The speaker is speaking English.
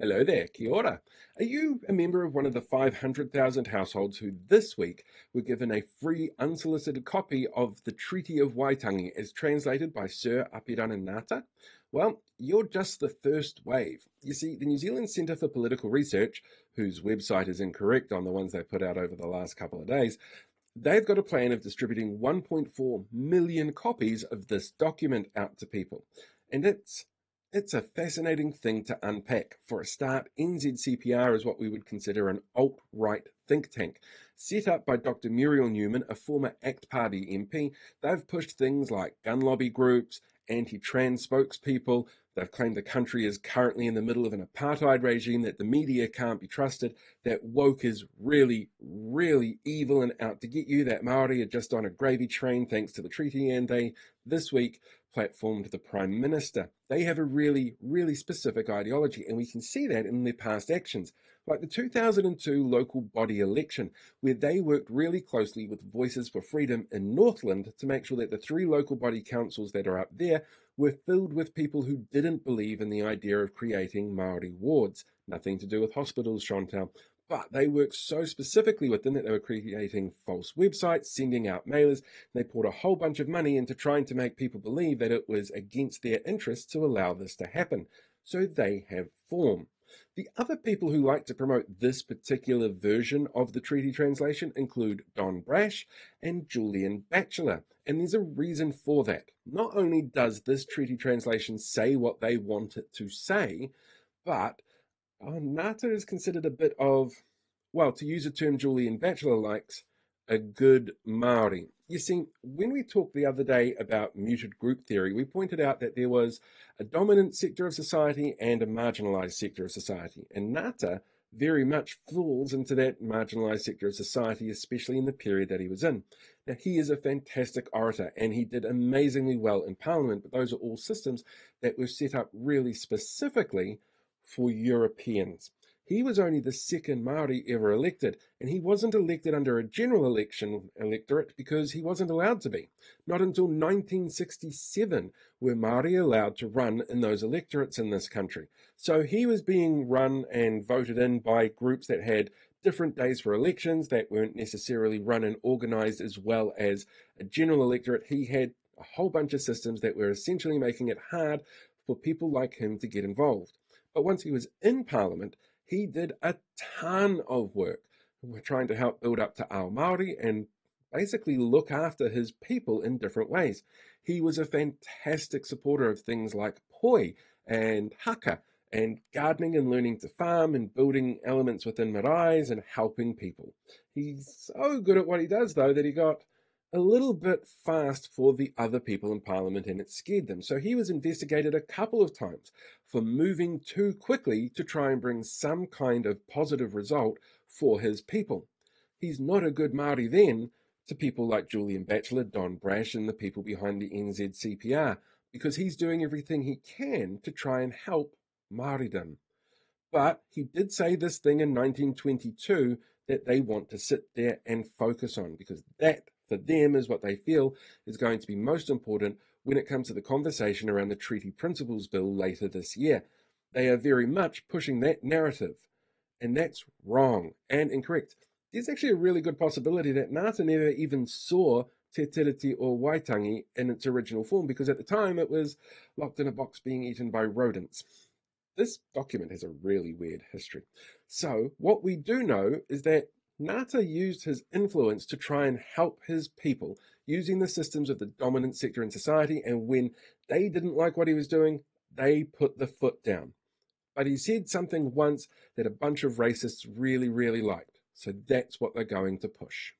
Hello there, kia ora. Are you a member of one of the 500,000 households who this week were given a free unsolicited copy of the Treaty of Waitangi as translated by Sir Apirana Ngata? Well, you're just the first wave. You see, the New Zealand Centre for Political Research, whose website is incorrect on the ones they put out over the last couple of days, they've got a plan of distributing 1.4 million copies of this document out to people. And it's a fascinating thing to unpack. For a start, NZCPR is what we would consider an alt-right think tank. Set up by Dr. Muriel Newman, a former ACT Party MP, they've pushed things like gun lobby groups, anti-trans spokespeople. They've claimed the country is currently in the middle of an apartheid regime, that the media can't be trusted, that woke is really, really evil and out to get you, that Māori are just on a gravy train thanks to the treaty, and they, this week, platformed the Prime Minister. They have a really, really specific ideology, and we can see that in their past actions, like the 2002 local body election, where they worked really closely with Voices for Freedom in Northland to make sure that the 3 local body councils that are up there were filled with people who didn't believe in the idea of creating Māori wards. Nothing to do with hospitals, Chantal. But they worked so specifically with them that they were creating false websites, sending out mailers. They poured a whole bunch of money into trying to make people believe that it was against their interests to allow this to happen. So they have form. The other people who like to promote this particular version of the treaty translation include Don Brash and Julian Batchelor. And there's a reason for that. Not only does this treaty translation say what they want it to say, but Ngata is considered a bit of, well, to use a term Julian Batchelor likes, a good Māori. You see, when we talked the other day about muted group theory, we pointed out that there was a dominant sector of society and a marginalised sector of society. And Ngata very much falls into that marginalised sector of society, especially in the period that he was in. Now, he is a fantastic orator, and he did amazingly well in Parliament, but those are all systems that were set up really specifically for Europeans. He was only the second Māori ever elected, and he wasn't elected under a general election electorate because he wasn't allowed to be. Not until 1967 were Māori allowed to run in those electorates in this country. So he was being run and voted in by groups that had different days for elections, that weren't necessarily run and organised as well as a general electorate. He had a whole bunch of systems that were essentially making it hard for people like him to get involved. But once he was in Parliament, he did a ton of work. We're trying to help build up to Ao Māori and basically look after his people in different ways. He was a fantastic supporter of things like poi and haka and gardening and learning to farm and building elements within maraes and helping people. He's so good at what he does, though, that he got a little bit fast for the other people in Parliament, and it scared them. So he was investigated a couple of times for moving too quickly to try and bring some kind of positive result for his people. He's not a good Māori then to people like Julian Batchelor, Don Brash, and the people behind the NZCPR, because he's doing everything he can to try and help Māoridom. But he did say this thing in 1922 that they want to sit there and focus on, because that for them is what they feel is going to be most important when it comes to the conversation around the Treaty Principles Bill later this year. They are very much pushing that narrative, and that's wrong and incorrect. There's actually a really good possibility that Ngata never even saw Te Tiriti o Waitangi in its original form, because at the time it was locked in a box being eaten by rodents. This document has a really weird history. So what we do know is that Ngata used his influence to try and help his people using the systems of the dominant sector in society, and when they didn't like what he was doing, they put the foot down. But he said something once that a bunch of racists really, really liked, so that's what they're going to push.